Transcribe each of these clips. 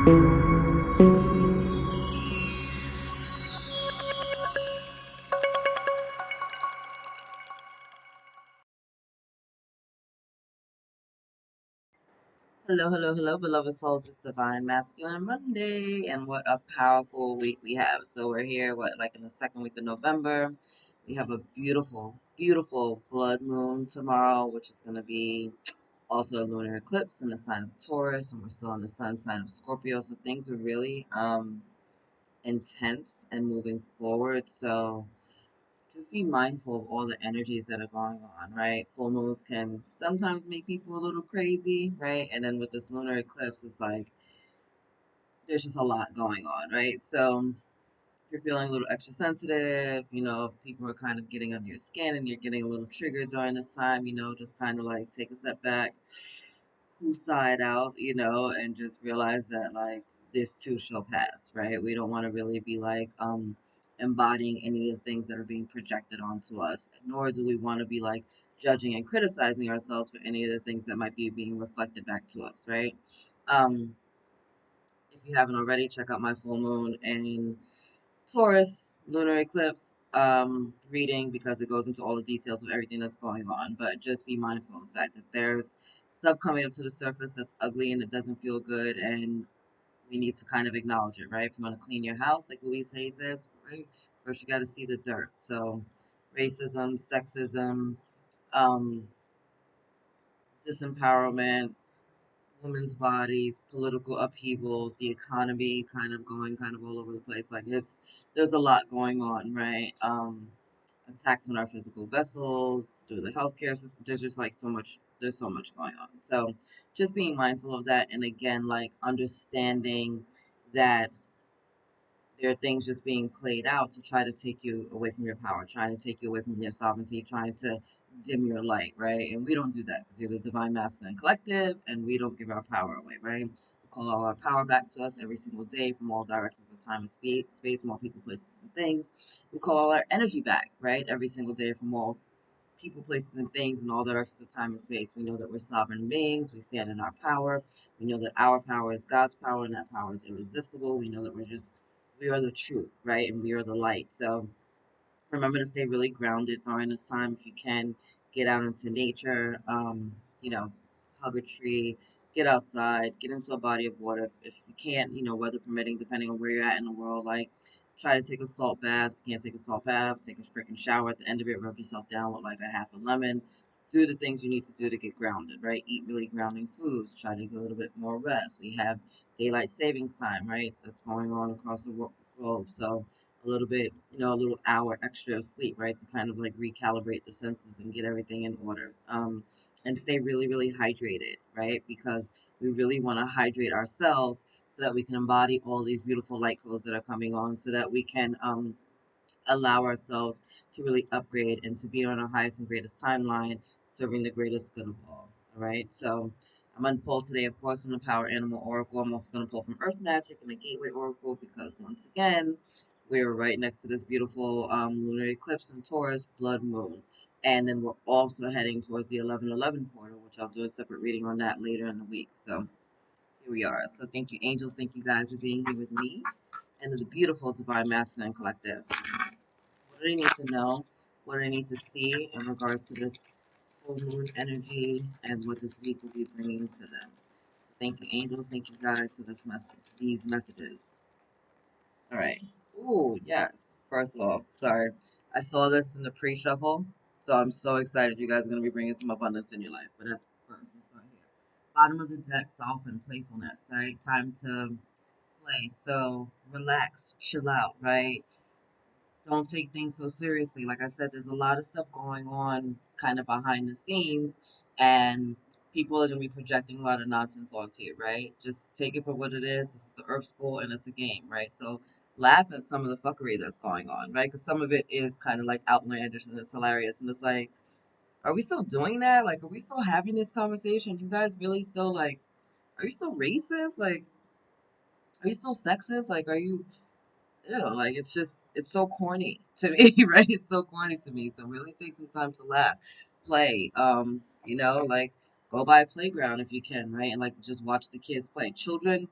Hello, hello, hello, beloved souls. It's Divine Masculine Monday, and what a powerful week we have. So we're here, like in the second week of November. We have a beautiful, beautiful blood moon tomorrow, which is going to be also a lunar eclipse in the sign of Taurus, and we're still in the sun sign of Scorpio. So things are really intense and moving forward. So just be mindful of all the energies that are going on, right? Full moons can sometimes make people a little crazy, right? And then with this lunar eclipse, it's like there's just a lot going on, right? So if you're feeling a little extra sensitive, people are kind of getting under your skin and you're getting a little triggered during this time, just kind of like take a step back, whose side out, and just realize that like this too shall pass, right? We don't want to really be like embodying any of the things that are being projected onto us, nor do we want to be like judging and criticizing ourselves for any of the things that might be being reflected back to us, right? Um, if you haven't already, check out my full moon and Taurus lunar eclipse reading because it goes into all the details of everything that's going on. But just be mindful of the fact that there's stuff coming up to the surface that's ugly and it doesn't feel good, and we need to kind of acknowledge it, right? If you want to clean your house, like Louise Hay says, right, first you got to see the dirt. So, racism, sexism, um, disempowerment, women's bodies, political upheavals, the economy kind of going kind of all over the place. Like there's a lot going on, right? Attacks on our physical vessels through the healthcare system. There's just like there's so much going on. So just being mindful of that, and again, like understanding that there are things just being played out to try to take you away from your power, trying to take you away from your sovereignty, trying to dim your light, right? And we don't do that because you're the divine masculine collective, and we don't give our power away, right? We call all our power back to us every single day from all directions of time and space, from all people, places, and things. We call all our energy back, right? Every single day from all people, places, and things in all directions of time and space. We know that we're sovereign beings. We stand in our power. We know that our power is God's power, and that power is irresistible. We know that we are the truth, right? And we are the light. So remember to stay really grounded during this time if you can. Get out into nature, you know, hug a tree, get outside, get into a body of water. If you can't, weather permitting, depending on where you're at in the world, like try to take a salt bath. If you can't take a salt bath, take a freaking shower at the end of it, rub yourself down with like a half a lemon. Do the things you need to do to get grounded, right? Eat really grounding foods. Try to get a little bit more rest. We have daylight savings time, right? That's going on across the globe. So a little bit, a little hour extra of sleep, right? To kind of like recalibrate the senses and get everything in order. And stay really, really hydrated, right? Because we really want to hydrate ourselves so that we can embody all these beautiful light codes that are coming on, so that we can allow ourselves to really upgrade and to be on our highest and greatest timeline, serving the greatest good of all. All right. So I'm going to pull today, of course, from the Power Animal Oracle. I'm also going to pull from Earth Magic and the Gateway Oracle because, once again, we're right next to this beautiful lunar eclipse in Taurus, blood moon. And then we're also heading towards the 1111 portal, which I'll do a separate reading on that later in the week. So here we are. So thank you, angels. Thank you guys for being here with me and the beautiful Divine Masculine Collective. What do they need to know? What do they need to see in regards to this full moon energy and what this week will be bringing to them? Thank you, angels. Thank you, guys, for this message. These messages. All right. Ooh, yes. First of all, sorry, I saw this in the pre-shuffle, so I'm so excited. You guys are gonna be bringing some abundance in your life. But that's first. Let's start here. Bottom of the deck, dolphin, playfulness. Right. Time to play. So relax, chill out. Right, don't take things so seriously. Like I said, there's a lot of stuff going on kind of behind the scenes, and people are going to be projecting a lot of nonsense onto you, right? Just take it for what it is. This is the Earth School, and it's a game, right? So laugh at some of the fuckery that's going on, right? Because some of it is kind of like outlandish and it's hilarious. And it's like, are we still doing that? Like, are we still having this conversation? You guys really still, like, are you still racist? Like, are you still sexist? Like, are you like it's so corny to me, right? It's so corny to me. So really take some time to laugh, play. Like go by a playground if you can, right? And like just watch the kids play. Children,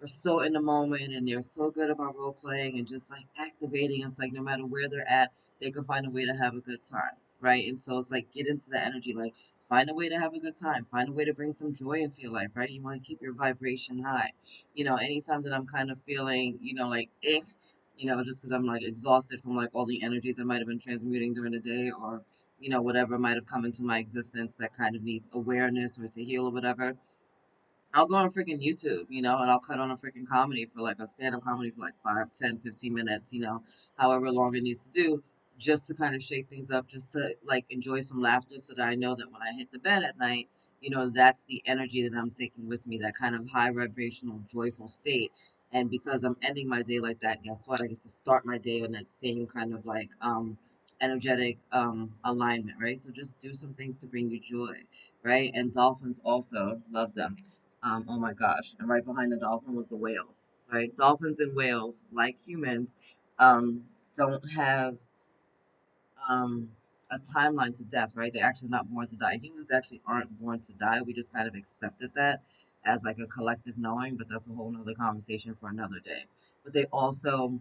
are so in the moment and they're so good about role playing and just like activating. It's like no matter where they're at, they can find a way to have a good time, right? And so it's like get into the energy, like find a way to have a good time, find a way to bring some joy into your life, right? You want to keep your vibration high. Anytime that I'm kind of feeling, like just because I'm like exhausted from like all the energies I might have been transmuting during the day, or whatever might have come into my existence that kind of needs awareness or to heal or whatever. I'll go on freaking YouTube, and I'll cut on a freaking comedy for like a stand-up comedy for like 5, 10, 15 minutes, however long it needs to do, just to kind of shake things up, just to like enjoy some laughter so that I know that when I hit the bed at night, that's the energy that I'm taking with me, that kind of high vibrational, joyful state. And because I'm ending my day like that, guess what? I get to start my day on that same kind of like energetic alignment, right? So just do some things to bring you joy, right? And dolphins also love them. Oh my gosh. And right behind the dolphin was the whales, right? Dolphins and whales, like humans, um, don't have um, a timeline to death, right? They're actually not born to die. Humans actually aren't born to die. We just kind of accepted that as like a collective knowing, but that's a whole nother conversation for another day. But they also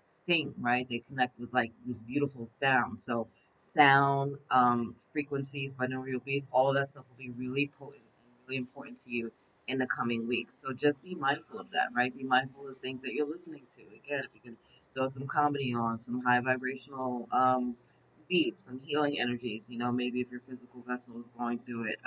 sing, right? They connect with like this beautiful sound. So sound, frequencies, binaural beats, all of that stuff will be really potent and really important to you in the coming weeks. So just be mindful of that, right? Be mindful of things that you're listening to. Again, if you can throw some comedy on, some high vibrational beats, some healing energies, maybe if your physical vessel is going through it.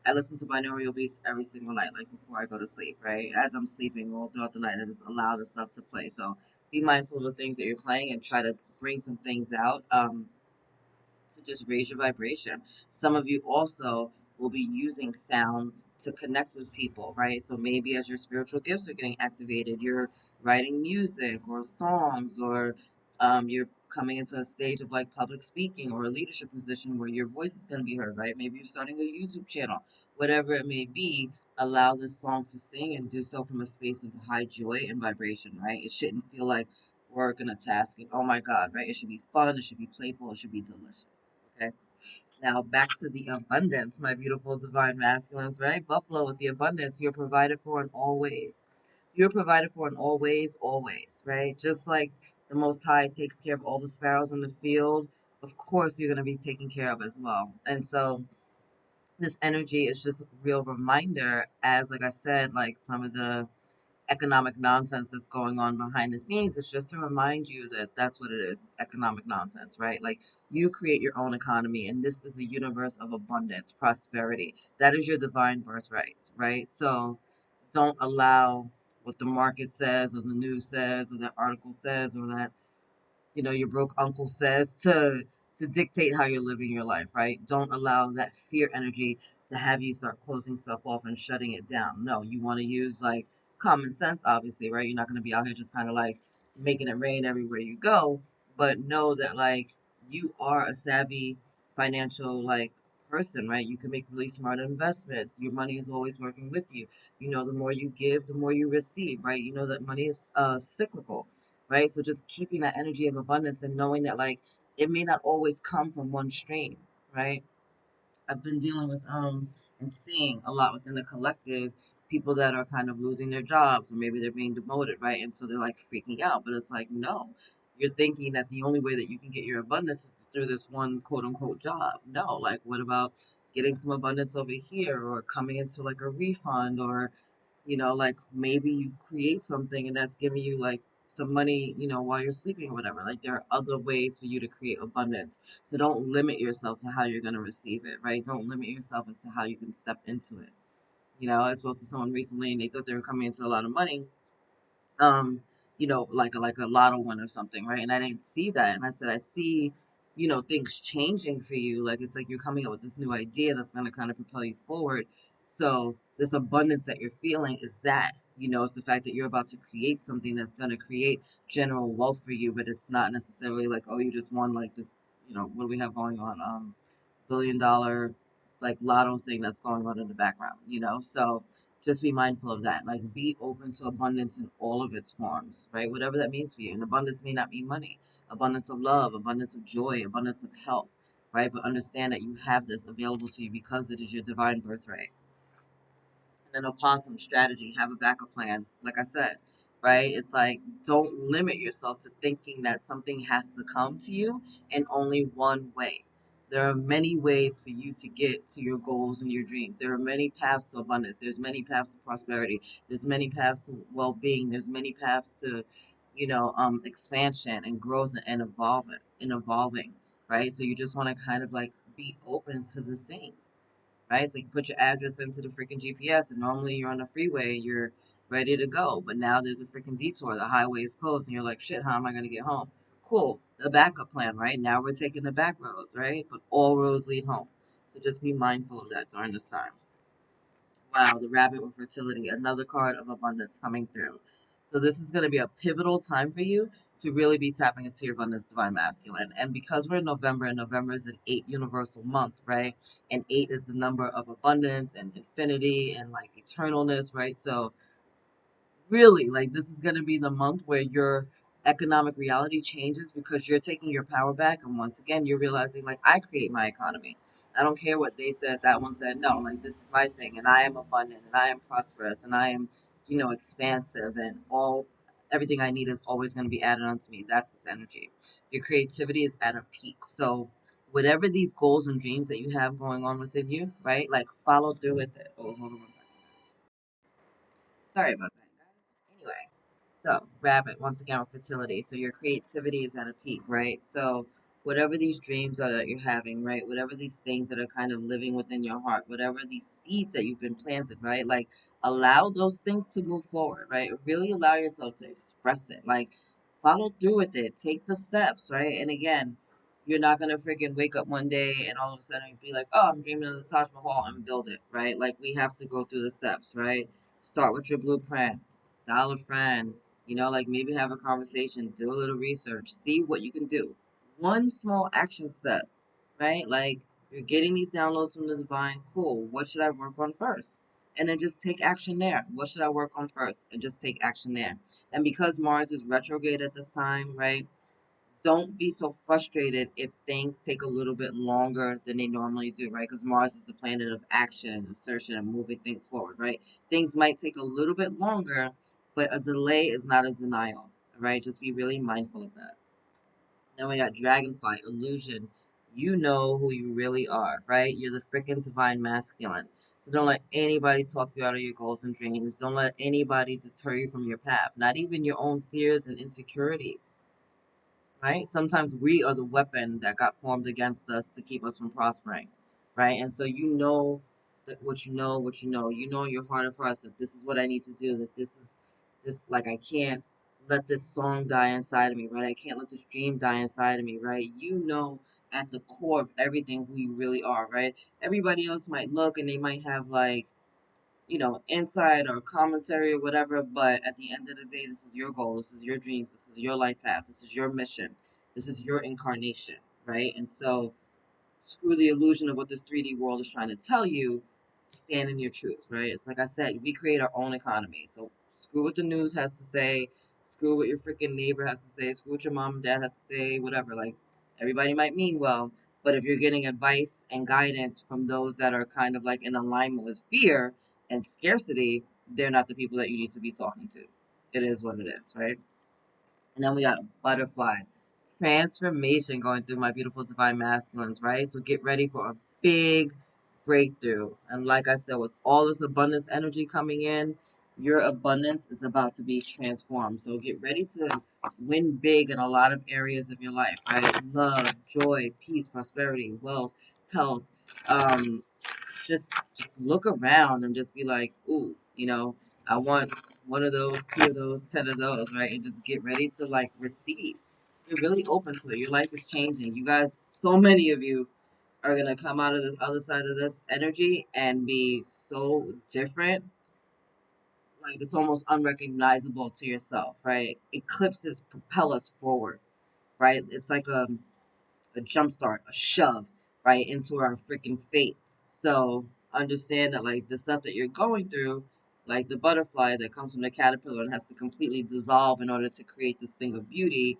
I listen to binaural beats every single night, like before I go to sleep, right? As I'm sleeping all throughout the night, I just allow the stuff to play. So be mindful of the things that you're playing and try to bring some things out. To just raise your vibration. Some of you also will be using sound to connect with people, right? So maybe as your spiritual gifts are getting activated, you're writing music or songs, or you're coming into a stage of like public speaking or a leadership position where your voice is going to be heard, right? Maybe you're starting a YouTube channel, whatever it may be. Allow this song to sing and do so from a space of high joy and vibration, right? It shouldn't feel like work and a task and oh my god, right? It should be fun, it should be playful, it should be delicious. Okay. Now back to the abundance, my beautiful divine masculines, right? Buffalo with the abundance, you're provided for in all ways. You're provided for in all ways, always, right? Just like the Most High takes care of all the sparrows in the field, of course you're going to be taken care of as well. And so this energy is just a real reminder, as like I said, like some of the economic nonsense that's going on behind the scenes. It's just to remind you that that's what it is. It's economic nonsense, right? Like you create your own economy, and this is a universe of abundance, prosperity. That is your divine birthright, right? So don't allow what the market says, or the news says, or that article says, or that your broke uncle says to dictate how you're living your life, right? Don't allow that fear energy to have you start closing stuff off and shutting it down. No, you want to use like common sense, obviously, right? You're not going to be out here just kind of like making it rain everywhere you go, but know that like you are a savvy financial like person, right? You can make really smart investments. Your money is always working with you. The more you give, the more you receive, right? You know that money is cyclical, right? So just keeping that energy of abundance and knowing that like it may not always come from one stream, right? I've been dealing with and seeing a lot within the collective people that are kind of losing their jobs or maybe they're being demoted, right? And so they're like freaking out, but it's like no. You're thinking that the only way that you can get your abundance is through this one quote unquote job. No, like what about getting some abundance over here or coming into like a refund or like maybe you create something and that's giving you like some money, while you're sleeping or whatever. Like there are other ways for you to create abundance. So don't limit yourself to how you're going to receive it, right? Don't limit yourself as to how you can step into it. I spoke to someone recently and they thought they were coming into a lot of money, um, like a lotto win or something, right? And I didn't see that. And I said, I see, things changing for you. Like it's like you're coming up with this new idea that's gonna kind of propel you forward. So this abundance that you're feeling is that, it's the fact that you're about to create something that's gonna create general wealth for you, but it's not necessarily like, oh, you just won like this, what do we have going on? $1 billion like lotto thing that's going on in the background, So just be mindful of that. Like be open to abundance in all of its forms, right? Whatever that means for you. And abundance may not mean money. Abundance of love, abundance of joy, abundance of health, right? But understand that you have this available to you because it is your divine birthright. an opossum strategy, have a backup plan. Like I said, right? It's like, don't limit yourself to thinking that something has to come to you in only one way. There are many ways for you to get to your goals and your dreams. There are many paths to abundance. There's many paths to prosperity. There's many paths to well-being. There's many paths to, expansion and growth and evolving, right? So you just want to kind of like be open to the things, right? So you put your address into the freaking GPS, and normally you're on the freeway, you're ready to go. But now there's a freaking detour. The highway is closed, and you're like, shit, how am I going to get home? Cool. The backup plan, right? Now we're taking the back roads, right? But all roads lead home. So just be mindful of that during this time. Wow, the rabbit with fertility, another card of abundance coming through. So this is going to be a pivotal time for you to really be tapping into your abundance divine masculine. And because we're in November, and November is an 8 universal month, right? And 8 is the number of abundance and infinity and like eternalness, right? So really, like, this is going to be the month where your economic reality changes because you're taking your power back, and once again you're realizing, like, I create my economy. I don't care what they said, that one said, no, like, this is my thing, and I am abundant, and I am prosperous, and I am, expansive, and everything I need is always going to be added onto me. That's this energy. Your creativity is at a peak. So whatever these goals and dreams that you have going on within you, right, like, follow through with it. Oh, hold on one second. Sorry about that, guys. Anyway, so, rabbit, once again, with fertility. So, your creativity is at a peak, right? So, whatever these dreams are that you're having, right? Whatever these things that are kind of living within your heart, whatever these seeds that you've been planted, right? Like, allow those things to move forward, right? Really allow yourself to express it. Like, follow through with it. Take the steps, right? And again, you're not gonna freaking wake up one day and all of a sudden be like, oh, I'm dreaming of the Taj Mahal and build it, right? Like, we have to go through the steps, right? Start with your blueprint, dial a friend, like maybe have a conversation, do a little research, see what you can do. One small action step, right? Like, you're getting these downloads from the divine. Cool. What should I work on first? And then just take action there. What should I work on first? And just take action there. And because Mars is retrograde at this time, right? Don't be so frustrated if things take a little bit longer than they normally do, right? Because Mars is the planet of action and assertion and moving things forward, right? Things might take a little bit longer, but a delay is not a denial, right? Just be really mindful of that. Then we got Dragonfly, illusion. You know who you really are, right? You're the freaking divine masculine. So don't let anybody talk you out of your goals and dreams. Don't let anybody deter you from your path, not even your own fears and insecurities, right? Sometimes we are the weapon that got formed against us to keep us from prospering, right? And so you know that you know in your heart of hearts that this is what I need to do, that like, I can't let this song die inside of me, right? I can't let this dream die inside of me, right? You know at the core of everything who you really are, right? Everybody else might look and they might have like, insight or commentary or whatever. But at the end of the day, this is your goal. This is your dreams. This is your life path. This is your mission. This is your incarnation, right? And so screw the illusion of what this 3D world is trying to tell you. Stand in your truth, right? It's like I said, we create our own economy. So screw what the news has to say. Screw what your freaking neighbor has to say. Screw what your mom and dad have to say. Whatever. Like, everybody might mean well, but if you're getting advice and guidance from those that are kind of like in alignment with fear and scarcity, they're not the people that you need to be talking to. It is what it is, right? And then we got butterfly. Transformation going through my beautiful divine masculines, right? So get ready for a big breakthrough. And like I said, with all this abundance energy coming in, your abundance is about to be transformed. So get ready to win big in a lot of areas of your life, right? Love, joy, peace, prosperity, wealth, health. Um, just look around and just be like, ooh, I want one of those, two of those, 10 of those, right? And just get ready to like receive. You're really open to it. Your life is changing. You guys, so many of you are gonna come out of this other side of this energy and be so different. Like, it's almost unrecognizable to yourself, right? Eclipses propel us forward, right? It's like a jump start, a shove right into our freaking fate. So understand that, like, the stuff that you're going through, like the butterfly that comes from the caterpillar and has to completely dissolve in order to create this thing of beauty,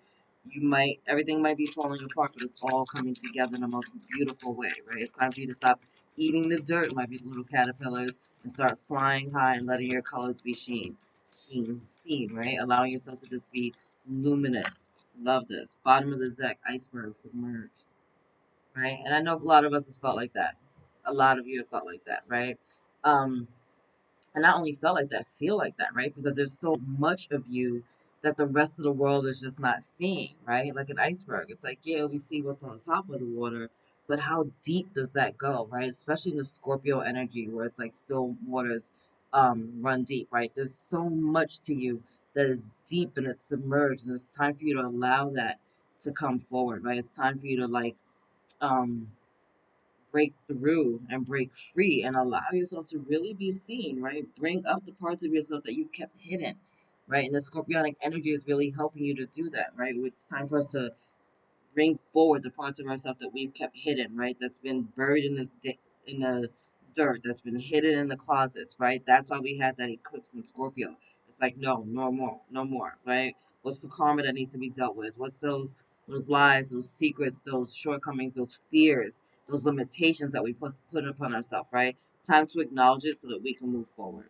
everything might be falling apart, but it's all coming together in the most beautiful way, right? It's time for you to stop eating the dirt, my little caterpillars, and start flying high and letting your colors be seen, right? Allowing yourself to just be luminous. Love this. Bottom of the deck, iceberg, submerged, right? And I know a lot of us has felt like that. A lot of you have felt like that, right? Um, and not only felt like that, feel like that, right? Because there's so much of you that the rest of the world is just not seeing, right? Like an iceberg. It's like, yeah, we see what's on top of the water, but how deep does that go, right? Especially in the Scorpio energy where it's like still waters run deep, right? There's so much to you that is deep and it's submerged, and it's time for you to allow that to come forward, right? It's time for you to like um break through and break free and allow yourself to really be seen, right? Bring up the parts of yourself that you kept hidden, right? And the scorpionic energy is really helping you to do that, right? It's time for us to bring forward the parts of ourselves that we've kept hidden, right? That's been buried in in the dirt, that's been hidden in the closets, right? That's why we had that eclipse in Scorpio. It's like no, no more, no more, right? What's the karma that needs to be dealt with? What's those lies, those secrets, those shortcomings, those fears, those limitations that we put upon ourselves, right? Time to acknowledge it so that we can move forward.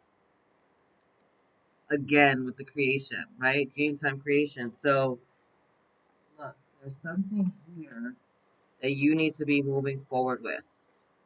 Again with the creation, right? Dream time creation. So look, there's something here that you need to be moving forward with,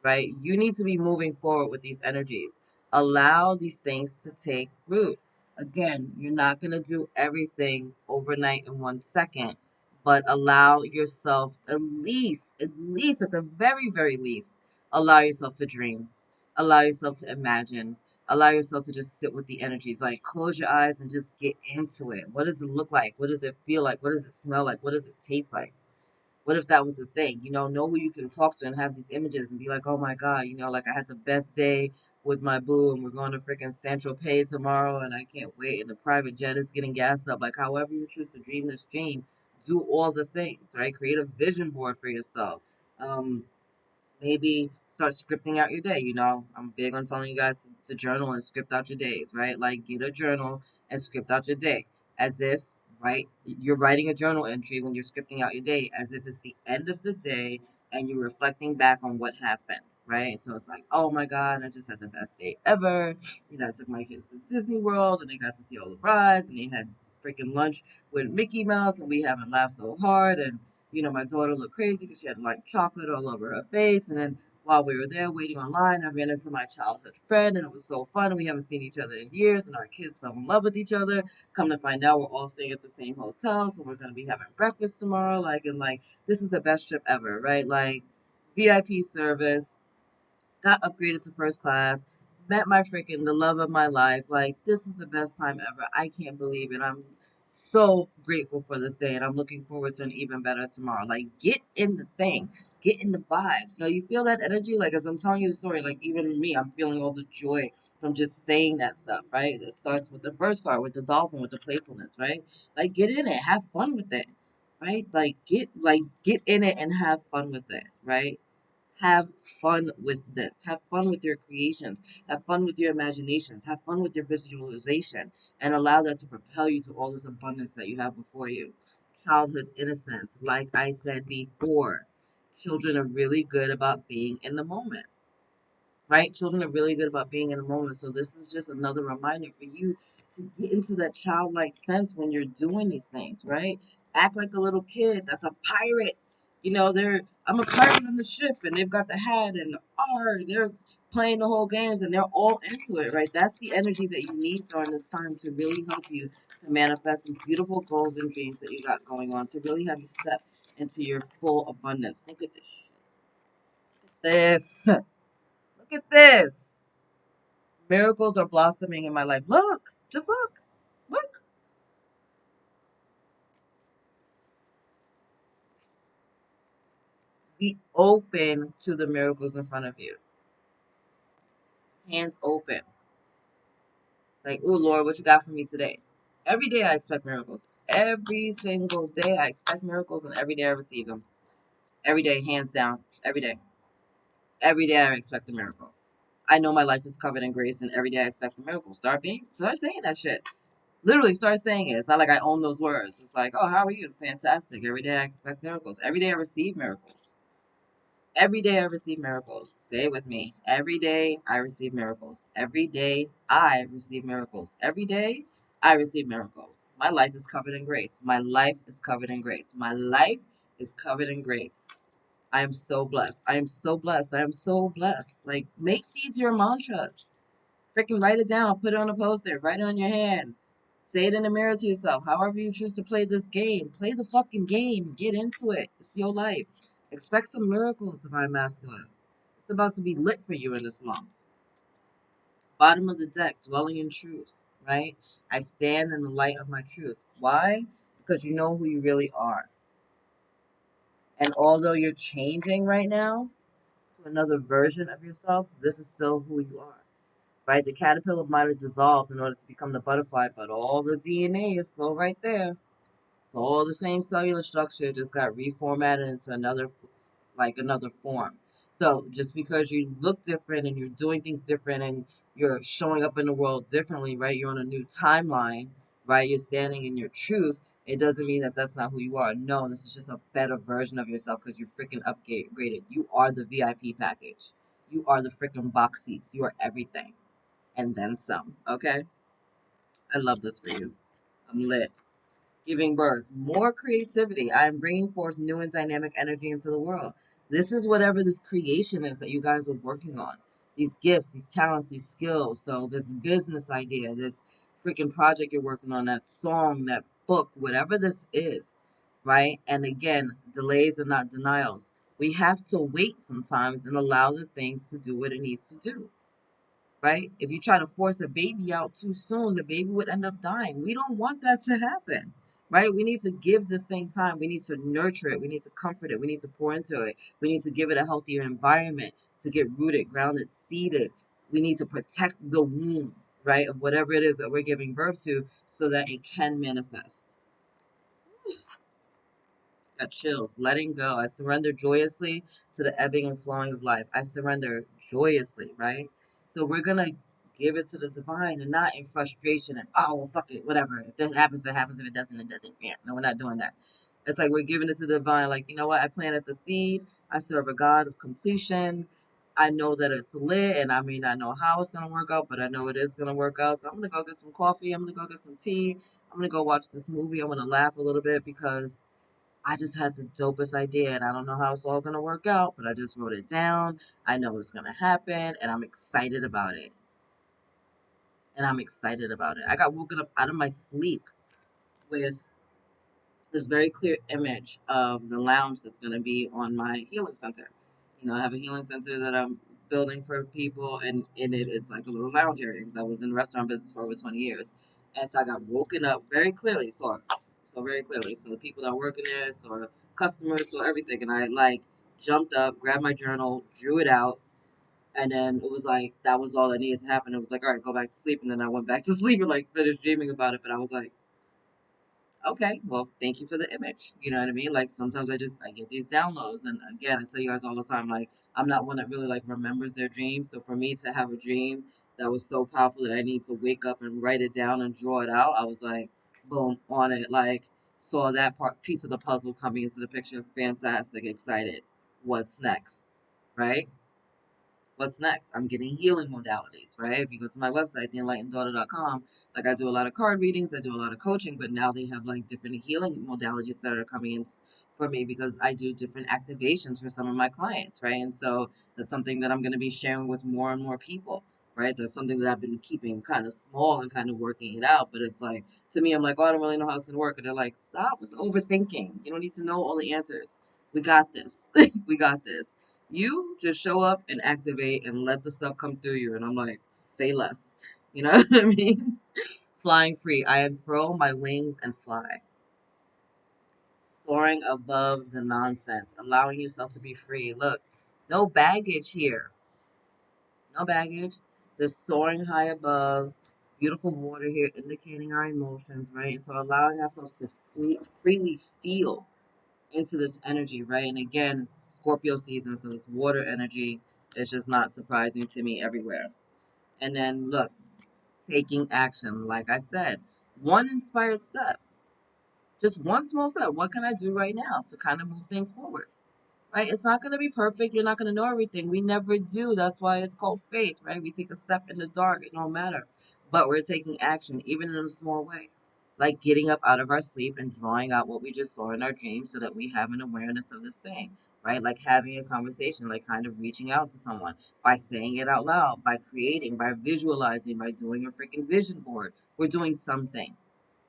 right? You need to be moving forward with these energies. Allow these things to take root. Again, you're not going to do everything overnight in 1 second, but allow yourself at least, at the very, very least, allow yourself to dream, allow yourself to imagine, allow yourself to just sit with the energies. Like, close your eyes and just get into it. What does it look like? What does it feel like? What does it smell like? What does it taste like? What if that was the thing? Know who you can talk to and have these images and be like, oh my God, like I had the best day with my boo and we're going to freaking Central Pay tomorrow and I can't wait. And the private jet is getting gassed up. Like, however you choose to dream this dream, do all the things, right? Create a vision board for yourself. Um, Maybe start scripting out your day. I'm big on telling you guys to journal and script out your days, right? Like, get a journal and script out your day as if, right, you're writing a journal entry when you're scripting out your day as if it's the end of the day and you're reflecting back on what happened, right? So it's like, oh my God, I just had the best day ever. I took my kids to Disney World and they got to see all the rides and they had freaking lunch with Mickey Mouse and we haven't laughed so hard. And my daughter looked crazy because she had like chocolate all over her face. And then while we were there waiting online, I ran into my childhood friend, and it was so fun. And we haven't seen each other in years, and our kids fell in love with each other. Come to find out, we're all staying at the same hotel, so we're gonna be having breakfast tomorrow. Like, this is the best trip ever, right? Like, VIP service, got upgraded to first class, met my freaking the love of my life. Like, this is the best time ever. I can't believe it. I'm so grateful for this day and I'm looking forward to an even better tomorrow. Like, get in the thing, get in the vibes. You feel that energy? Like, as I'm telling you the story, like, even me, I'm feeling all the joy from just saying that stuff, right? It starts with the first card, with the dolphin, with the playfulness, right? Like, get in it, have fun with it, right? Get in it and have fun with it, right? Have fun with this. Have fun with your creations. Have fun with your imaginations. Have fun with your visualization. And allow that to propel you to all this abundance that you have before you. Childhood innocence. Like I said before, children are really good about being in the moment, right? Children are really good about being in the moment. So this is just another reminder for you to get into that childlike sense when you're doing these things, right? Act like a little kid that's a pirate. I'm a pirate on the ship and they've got the hat and they're playing the whole games and they're all into it, right? That's the energy that you need during this time to really help you to manifest these beautiful goals and dreams that you got going on, to really have you step into your full abundance. Think of this. Look at this. Miracles are blossoming in my life. Look, just look, look. Be open to the miracles in front of you. Hands open. Like, oh Lord, what you got for me today? Every day I expect miracles. Every single day I expect miracles, and every day I receive them. Every day, hands down. Every day. Every day I expect a miracle. I know my life is covered in grace, and every day I expect a miracle. Start saying that shit. Literally start saying it. It's not like I own those words. It's like, oh, how are you? Fantastic. Every day I expect miracles. Every day I receive miracles. Every day I receive miracles. Say it with me. Every day I receive miracles. Every day I receive miracles. Every day I receive miracles. My life is covered in grace. My life is covered in grace. My life is covered in grace. I am so blessed. I am so blessed. I am so blessed. Like, make these your mantras. Freaking write it down. Put it on a poster. Write it on your hand. Say it in the mirror to yourself. However you choose to play this game. Play the fucking game. Get into it. It's your life. Expect some miracles, Divine Masculines. It's about to be lit for you in this month. Bottom of the deck, dwelling in truth, right? I stand in the light of my truth. Why? Because you know who you really are. And although you're changing right now to another version of yourself, this is still who you are. Right? The caterpillar might have dissolved in order to become the butterfly, but all the DNA is still right there. It's all the same cellular structure, just got reformatted into another form. So just because you look different and you're doing things different and you're showing up in the world differently, right? You're on a new timeline, right? You're standing in your truth. It doesn't mean that that's not who you are. No, this is just a better version of yourself because you're freaking upgraded. You are the VIP package. You are the freaking box seats. You are everything and then some. Okay? I love this for you. I'm lit. Giving birth, more creativity. I am bringing forth new and dynamic energy into the world. This is whatever this creation is that you guys are working on. These gifts, these talents, these skills. So this business idea, this freaking project you're working on, that song, that book, whatever this is, right? And again, delays are not denials. We have to wait sometimes and allow the things to do what it needs to do, right? If you try to force a baby out too soon, the baby would end up dying. We don't want that to happen, right? We need to give this thing time. We need to nurture it. We need to comfort it. We need to pour into it. We need to give it a healthier environment to get rooted, grounded, seated. We need to protect the womb, right, of whatever it is that we're giving birth to so that it can manifest. Got chills. Letting go. I surrender joyously to the ebbing and flowing of life. I surrender joyously, right? So we're gonna give it to the divine and not in frustration and oh well, fuck it, whatever. If this happens, it happens. If it doesn't, it doesn't. Yeah, no, we're not doing that. It's like we're giving it to the divine. Like, you know what? I planted the seed. I serve a God of completion. I know that it's lit, and I may not know how it's gonna work out, but I know it is gonna work out. So I'm gonna go get some coffee. I'm gonna go get some tea. I'm gonna go watch this movie. I'm gonna laugh a little bit because I just had the dopest idea and I don't know how it's all going to work out, but I just wrote it down. I know it's going to happen and I'm excited about it. And I'm excited about it. I got woken up out of my sleep with this very clear image of the lounge that's going to be on my healing center. You know, I have a healing center that I'm building for people, and in it, it's like a little lounge area because I was in the restaurant business for over 20 years. And so I got woken up very clearly, so very clearly. So the people that work in there, so customers, so everything. And I like jumped up, grabbed my journal, drew it out, and then it was like that was all that needed to happen. It was like, all right, go back to sleep. And then I went back to sleep and like finished dreaming about it. But I was like, okay, well, thank you for the image. You know what I mean? Like sometimes I get these downloads, and again, I tell you guys all the time, like I'm not one that really like remembers their dreams. So for me to have a dream that was so powerful that I need to wake up and write it down and draw it out, I was like, boom, on it. Like saw that piece of the puzzle coming into the picture. Fantastic, excited. What's next, right? What's next? I'm getting healing modalities, right? If you go to my website, theenlighteneddaughter.com, like I do a lot of card readings, I do a lot of coaching, but now they have like different healing modalities that are coming in for me because I do different activations for some of my clients, right? And so that's something that I'm going to be sharing with more and more people, right? That's something that I've been keeping kind of small and kind of working it out, but it's like, to me, I'm like, oh, I don't really know how it's going to work. And they're like, stop with overthinking. You don't need to know all the answers. We got this. We got this. You just show up and activate and let the stuff come through you. And I'm like, say less. You know what I mean? Flying free. I unfurl my wings and fly. Soaring above the nonsense. Allowing yourself to be free. Look, no baggage here. No baggage. Just soaring high above. Beautiful water here indicating our emotions, right? And so allowing ourselves to freely feel into this energy, right? And again, it's Scorpio season, so this water energy is just not surprising to me everywhere. And then look, taking action. Like I said, one inspired step, just one small step. What can I do right now to kind of move things forward? right? It's not going to be perfect. You're not going to know everything. We never do. That's why it's called faith, right? We take a step in the dark, it don't matter. But we're taking action, even in a small way. Like getting up out of our sleep and drawing out what we just saw in our dreams so that we have an awareness of this thing, right? Like having a conversation, like kind of reaching out to someone by saying it out loud, by creating, by visualizing, by doing a freaking vision board. We're doing something,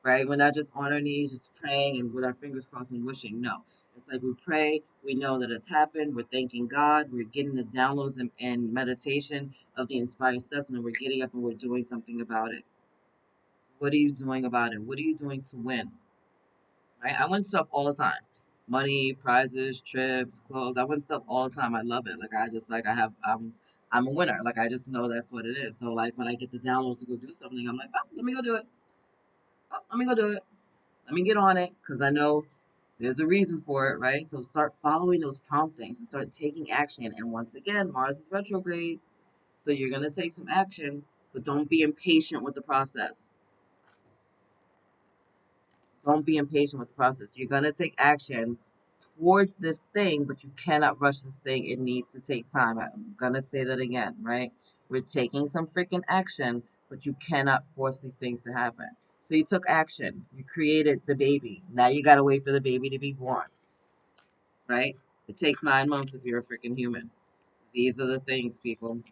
right? We're not just on our knees, just praying and with our fingers crossed and wishing. No, it's like we pray, we know that it's happened, we're thanking God, we're getting the downloads and meditation of the inspired steps, and then we're getting up and we're doing something about it. What are you doing about it? What are you doing to win? Right? I win stuff all the time. Money, prizes, trips, clothes. I win stuff all the time. I love it. Like I just like I have I'm a winner. Like I just know that's what it is. So like when I get the download to go do something, I'm like, oh, let me go do it. Oh, let me go do it. Let me get on it because I know there's a reason for it, right? So start following those promptings and start taking action. And once again, Mars is retrograde. So you're going to take some action, but don't be impatient with the process. Don't be impatient with the process. You're going to take action towards this thing, but you cannot rush this thing. It needs to take time. I'm going to say that again, right? We're taking some freaking action, but you cannot force these things to happen. So you took action. You created the baby. Now you got to wait for the baby to be born, right? It takes 9 months if you're a freaking human. These are the things, people. Look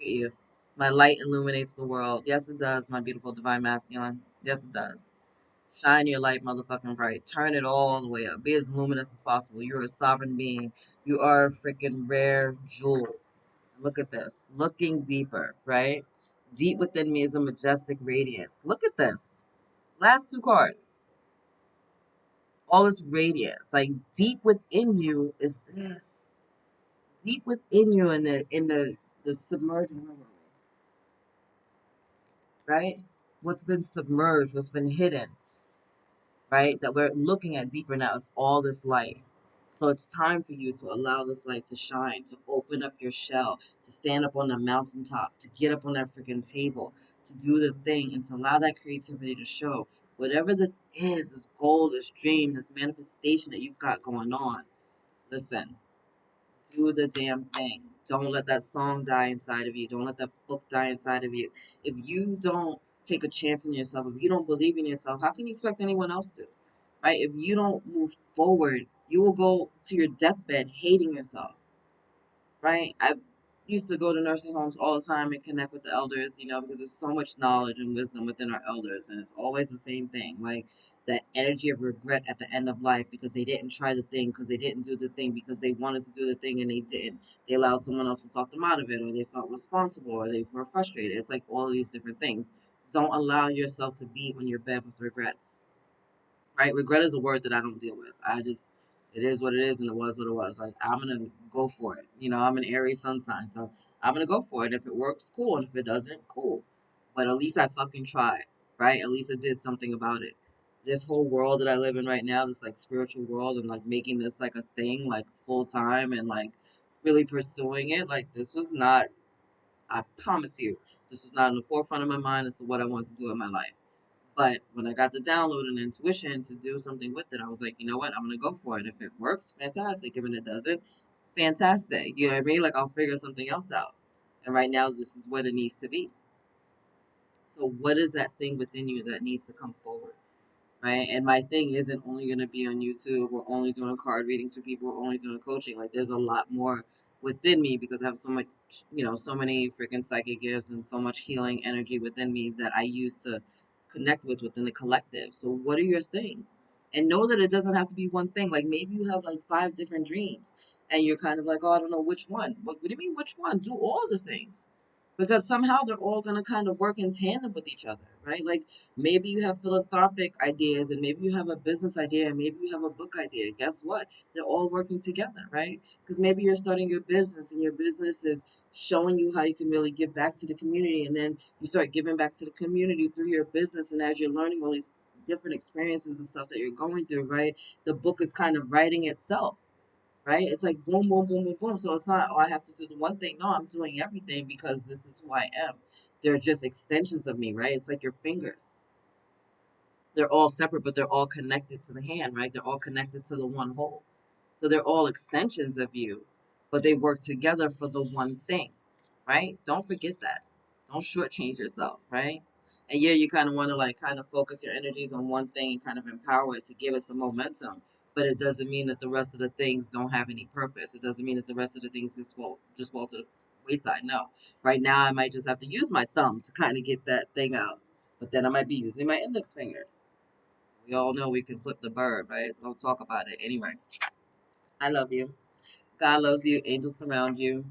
at you. My light illuminates the world. Yes, it does, my beautiful divine masculine. Yes, it does. Shine your light, motherfucking bright. Turn it all the way up. Be as luminous as possible. You're a sovereign being. You are a freaking rare jewel. Look at this. Looking deeper, right? Deep within me is a majestic radiance. Look at this. Last two cards. All this radiance. Like deep within you is this. Deep within you in the submerging, right? What's been submerged, what's been hidden, right? That we're looking at deeper now is all this light. So it's time for you to allow this light to shine, to open up your shell, to stand up on the mountaintop, to get up on that freaking table, to do the thing, and to allow that creativity to show. Whatever this is, this goal, this dream, this manifestation that you've got going on, listen, do the damn thing. Don't let that song die inside of you. Don't let that book die inside of you. If you don't take a chance in yourself, if you don't believe in yourself, how can you expect anyone else to? Right? If you don't move forward, you will go to your deathbed hating yourself, right? I used to go to nursing homes all the time and connect with the elders, because there's so much knowledge and wisdom within our elders, and it's always the same thing, like that energy of regret at the end of life because they didn't try the thing, because they didn't do the thing, because they wanted to do the thing and they didn't. They allowed someone else to talk them out of it, or they felt responsible, or they were frustrated. It's like all of these different things. Don't allow yourself to be on your bed with regrets, right? Regret is a word that I don't deal with. It is what it is, and it was what it was. Like, I'm gonna go for it. I'm an Aries sun sign, so I'm gonna go for it. If it works, cool, and if it doesn't, cool. But at least I fucking tried, right? At least I did something about it. This whole world that I live in right now, this like spiritual world, and like making this like a thing, like full time, and like really pursuing it, like this was not. I promise you, this was not in the forefront of my mind as to what I wanted to do in my life. But when I got the download and intuition to do something with it, I was like, you know what? I'm gonna go for it. If it works, fantastic. If it doesn't, fantastic. You know what I mean? Like I'll figure something else out. And right now, this is what it needs to be. So, what is that thing within you that needs to come forward? Right? And my thing isn't only going to be on YouTube. We're only doing card readings for people. We're only doing coaching. Like there's a lot more within me because I have so much, so many freaking psychic gifts and so much healing energy within me that I use to connect with within the collective. So what are your things? And know that it doesn't have to be one thing. Like maybe you have like 5 different dreams and you're kind of like, oh, I don't know which one. What do you mean which one? Do all the things because somehow they're all going to kind of work in tandem with each other, right? Like maybe you have philanthropic ideas and maybe you have a business idea and maybe you have a book idea. Guess what? They're all working together, right? Because maybe you're starting your business and your business is showing you how you can really give back to the community, and then you start giving back to the community through your business, and as you're learning all these different experiences and stuff that you're going through, right? The book is kind of writing itself, right? It's like boom, boom, boom, boom, boom. So it's not, oh, I have to do the one thing. No, I'm doing everything because this is who I am. They're just extensions of me, right? It's like your fingers, They're all separate, but they're all connected to the hand, right? They're all connected to the one whole. So they're all extensions of you, but they work together for the one thing, right? Don't forget that. Don't shortchange yourself, right? And yeah, you kind of want to like kind of focus your energies on one thing and kind of empower it to give it some momentum. But it doesn't mean that the rest of the things don't have any purpose. It doesn't mean that the rest of the things just fall to the wayside. No. Right now, I might just have to use my thumb to kind of get that thing out. But then I might be using my index finger. We all know we can flip the bird, right? Don't talk about it. Anyway, I love you. God loves you. Angels surround you.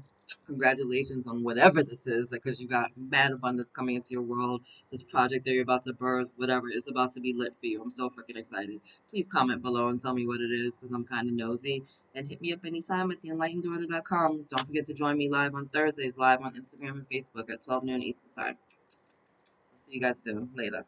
Congratulations on whatever this is, because you got mad abundance coming into your world. This project that you're about to birth, whatever, is about to be lit for you. I'm so freaking excited. Please comment below and tell me what it is, because I'm kind of nosy. And hit me up anytime at theenlighteneddaughter.com. Don't forget to join me live on Thursdays, live on Instagram and Facebook at 12 noon Eastern Time. I'll see you guys soon. Later.